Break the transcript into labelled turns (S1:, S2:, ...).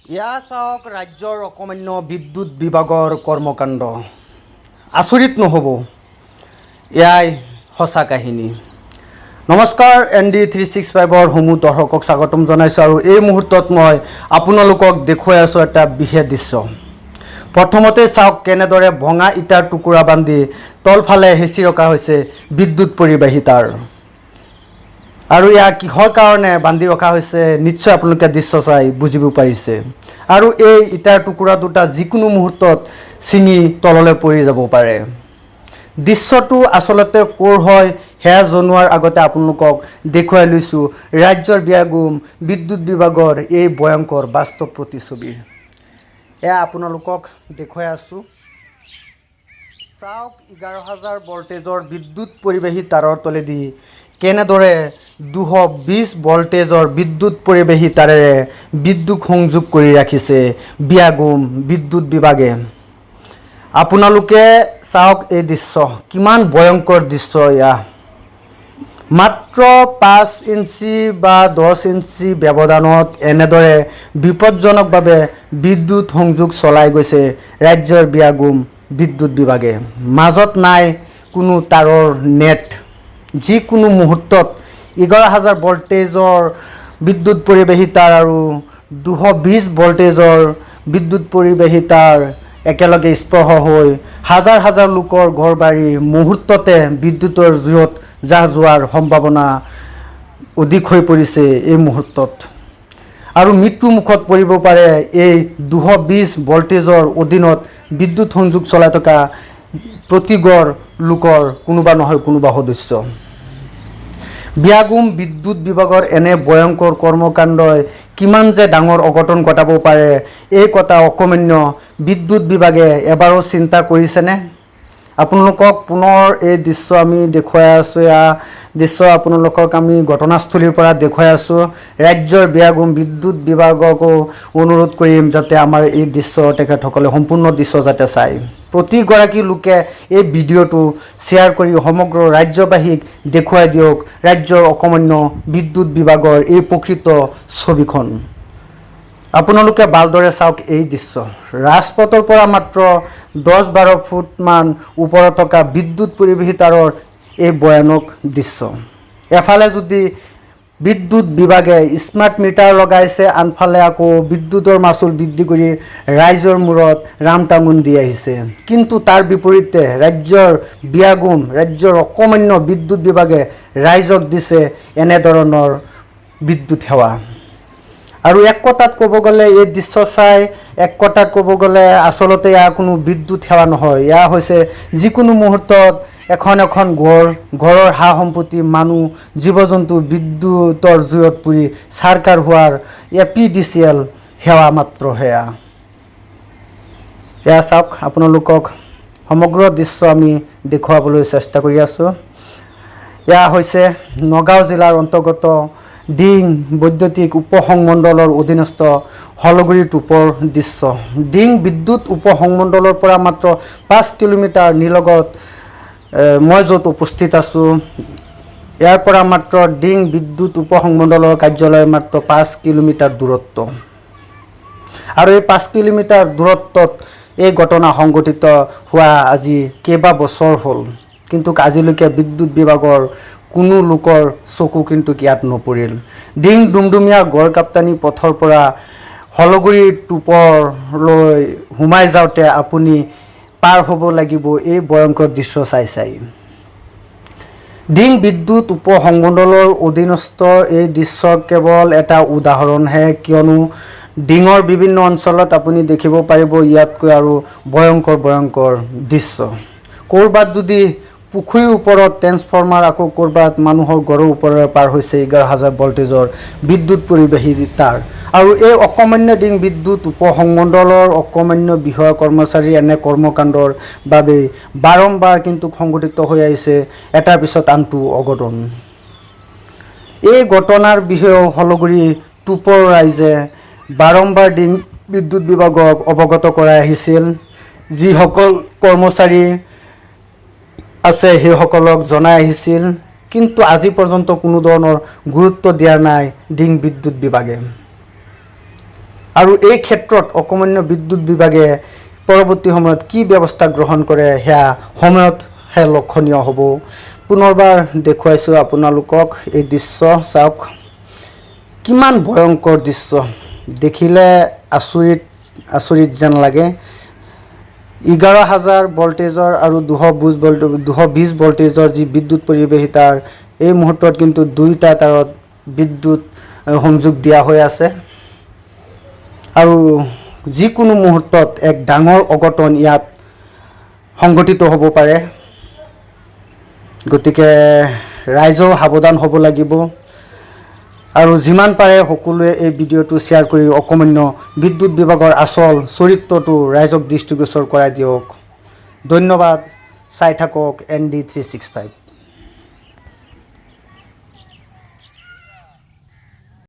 S1: ইয়া চাওক ৰাজ্যৰ অকমান্য বিদ্যুৎ বিভাগৰ কৰ্মকাণ্ড আচৰিত নহ'ব এয়াই সঁচা কাহিনী। নমস্কাৰ, ND365ৰ সমূহ দৰ্শকক স্বাগতম জনাইছোঁ আৰু এই মুহূৰ্তত মই আপোনালোকক দেখুৱাই আছোঁ এটা বিশেষ দৃশ্য। প্ৰথমতে চাওক কেনেদৰে ভঙা ইটাৰ টুকুৰা বান্ধি তলফালে হেঁচি ৰখা হৈছে বিদ্যুৎ পৰিবাহী তাঁৰ। আৰু ইয়াক কিহৰ কাৰণে বান্ধি ৰখা হৈছে নিশ্চয় আপোনালোকে দৃশ্য চাই বুজিব পাৰিছে। আৰু এই ইটাৰ টুকুৰা দুটা যিকোনো মুহূৰ্তত ছিঙি তললৈ পৰি যাব পাৰে। দৃশ্যটো আচলতে ক'ৰ হয় সেয়া জনোৱাৰ আগতে আপোনালোকক দেখুৱাই লৈছোঁ ৰাজ্যৰ বিয়াগুম বিদ্যুৎ বিভাগৰ এই ভয়ংকৰ বাস্তৱ প্ৰতিচ্ছবি। এয়া আপোনালোকক দেখুৱাই আছোঁ। চাওক 11,000 ভল্টেজৰ বিদ্যুৎ পৰিবাহী তাঁৰৰ তলেদি কেনেদৰে 220 ভল্টেজৰ বিদ্যুৎ পৰিবাহী তাঁৰেৰে বিদ্যুৎ সংযোগ কৰি ৰাখিছে বিয়াগুম বিদ্যুৎ বিভাগে। আপোনালোকে চাওক এই দৃশ্য, কিমান ভয়ংকৰ দৃশ্য এয়া। মাত্ৰ 5 ইঞ্চি বা 10 ইঞ্চি ব্যৱধানত এনেদৰে বিপদজনকভাৱে বিদ্যুৎ সংযোগ চলাই গৈছে ৰাজ্যৰ বিয়াগুম বিদ্যুৎ বিভাগে। মাজত নাই কোনো তাঁৰৰ নেট। যিকোনো মুহূৰ্তত 11,000 ভল্টেজৰ বিদ্যুৎ পৰিবাহী তাঁৰ আৰু 220 ভল্টেজৰ বিদ্যুৎ পৰিবাহী তাঁৰ একেলগে স্পৰ্শ হৈ হাজাৰ হাজাৰ লোকৰ ঘৰ বাৰী মুহূৰ্ততে বিদ্যুতৰ জুইত জাহ যোৱাৰ সম্ভাৱনা অধিক হৈ পৰিছে এই মুহূৰ্তত। আৰু মৃত্যুমুখত পৰিব পাৰে এই 220 ভল্টেজৰ অধীনত বিদ্যুৎ সংযোগ চলাই থকা প্ৰতিঘৰ লোকৰ কোনোবা নহয় কোনোবা সদস্য। বিয়াগুম বিদ্যুৎ বিভাগৰ এনে ভয়ংকৰ কৰ্মকাণ্ডই কিমান যে ডাঙৰ অঘটন ঘটাব পাৰে এই কথা অকমান্য বিদ্যুৎ বিভাগে এবাৰো চিন্তা কৰিছেনে? আপোনালোকক পুনৰ এই দৃশ্য আমি দেখুৱাই আছোঁ। এয়া দৃশ্য আপোনালোকক আমি ঘটনাস্থলীৰ পৰা দেখুৱাই আছোঁ। ৰাজ্যৰ বিয়াগুম বিদ্যুৎ বিভাগকো অনুৰোধ কৰিম যাতে আমাৰ এই দৃশ্য তেখেতসকলে সম্পূৰ্ণ দৃশ্য যাতে চায়। প্ৰতিগৰাকী লোকে এই ভিডিঅ'টো শ্বেয়াৰ কৰি সমগ্ৰ ৰাজ্যবাসীক দেখুৱাই দিয়ক ৰাজ্যৰ অকমান্য বিদ্যুৎ বিভাগৰ এই প্ৰকৃত ছবিখন। আপোনালোকে ভালদৰে চাওক এই দৃশ্য। ৰাজপথৰ পৰা মাত্ৰ 10-12 ফুটমান ওপৰত থকা বিদ্যুৎ পৰিবাহী তাঁৰৰ এই ভয়ানক দৃশ্য। এফালে যদি বিদ্যুৎ বিভাগে স্মাৰ্ট মিটাৰ লগাইছে, আনফালে আকৌ বিদ্যুতৰ মাচুল বৃদ্ধি কৰি ৰাইজৰ মূৰত ৰামটাঙোন দি আহিছে। কিন্তু তাৰ বিপৰীতে ৰাজ্যৰ বিয়াগুম ৰাজ্যৰ অকমান্য বিদ্যুৎ বিভাগে ৰাইজক দিছে এনেধৰণৰ বিদ্যুৎ সেৱা। আৰু এক কথাত ক'ব গ'লে এই দৃশ্য চাই এক কথাত ক'ব গ'লে আচলতে এয়া কোনো বিদ্যুৎ সেৱা নহয়, এয়া হৈছে যিকোনো মুহূৰ্তত এখন ঘৰৰ সা সম্পত্তি মানুহ জীৱ জন্তু বিদ্যুতৰ জুইত পুৰি চাৰকাৰ হোৱাৰ APDCL সেৱা মাত্ৰ সেয়া। এয়া চাওক, আপোনালোকক সমগ্ৰ দৃশ্য আমি দেখুৱাবলৈ চেষ্টা কৰি আছোঁ। এয়া হৈছে নগাঁও জিলাৰ অন্তৰ্গত ডিং বৈদ্যুতিক উপসংমণ্ডলৰ অধীনস্থ হলগুৰি টোপৰ দৃশ্য। ডিং বিদ্যুৎ উপসংমণ্ডলৰ পৰা মাত্ৰ 5 কিলোমিটাৰ নিলগত মই য'ত উপস্থিত আছোঁ, ইয়াৰ পৰা মাত্ৰ ডিং বিদ্যুৎ উপসংমণ্ডলৰ কাৰ্যালয় মাত্ৰ 5 কিলোমিটাৰ দূৰত্ব। আৰু এই 5 কিলোমিটাৰ দূৰত্বত এই ঘটনা সংঘটিত হোৱা আজি কেইবা বছৰ হ'ল, কিন্তু আজিলৈকে বিদ্যুৎ বিভাগৰ কোনো লোকৰ চকু কিন্তু ইয়াত নপৰিল। ডিং ডুমডুমীয়া গড় কাপ্তানি পথৰ পৰা হলগুৰি টোপৰলৈ সোমাই যাওঁতে আপুনি পাৰ হ'ব লাগিব এই ভয়ংকৰ দৃশ্য চাই। ডিং বিদ্যুৎ উপসংমণ্ডলৰ অধীনস্থ এই দৃশ্য কেৱল এটা উদাহৰণহে, কিয়নো ডিঙৰ বিভিন্ন অঞ্চলত আপুনি দেখিব পাৰিব ইয়াতকৈ আৰু ভয়ংকৰ দৃশ্য। ক'ৰবাত যদি পুখুৰীৰ ওপৰত ট্ৰেন্সফৰ্মাৰ, আকৌ ক'ৰবাত মানুহৰ ঘৰৰ ওপৰেৰে পাৰ হৈছে 11,000 ভল্টেজৰ বিদ্যুৎ পৰিবাহী তাঁৰ। আৰু এই অকমান্য ডিং বিদ্যুৎ উপসংমণ্ডলৰ অকমান্য বিষয়া কৰ্মচাৰীৰ এনে কৰ্মকাণ্ডৰ বাবেই বাৰম্বাৰ কিন্তু সংঘটিত হৈ আহিছে এটাৰ পিছত আনটো অঘটন। এই ঘটনাৰ বিষয়েও হলগুৰি টোপৰ ৰাইজে বাৰম্বাৰ ডিং বিদ্যুৎ বিভাগক অৱগত কৰাই আহিছিল। যিসকল কৰ্মচাৰী আছে সেইসকলক জনাই আহিছিল, কিন্তু আজি পৰ্যন্ত কোনো ধৰণৰ গুৰুত্ব দিয়া নাই ডিং বিদ্যুৎ বিভাগে। আৰু এই ক্ষেত্ৰত অকমান্য বিদ্যুৎ বিভাগে পৰৱৰ্তী সময়ত কি ব্যৱস্থা গ্ৰহণ কৰে সেয়া সময়তহে লক্ষণীয় হ'ব। পুনৰবাৰ দেখুৱাইছোঁ আপোনালোকক এই দৃশ্য চাওক, কিমান ভয়ংকৰ দৃশ্য, দেখিলে আচৰিত যেন লাগে। 11,000 ভল্টেজৰ আৰু 220 ভল্টেজৰ যি বিদ্যুৎ পৰিৱেশিতাৰ এই মুহূৰ্তত কিন্তু 2টা তাৰত বিদ্যুৎ সংযোগ দিয়া হৈ আছে আৰু যিকোনো মুহূৰ্তত এক ডাঙৰ অঘটন ইয়াত সংঘটিত হ'ব পাৰে। গতিকে ৰাইজেও সাৱধান হ'ব লাগিব আৰু যিমান পাৰে সকলোৱে এই ভিডিঅ'টো শ্বেয়াৰ কৰি অকমান্য বিদ্যুৎ বিভাগৰ আচল চৰিত্ৰটো ৰাইজক দৃষ্টিগোচৰ কৰাই দিয়ক। ধন্যবাদ। চাই থাকক ND365।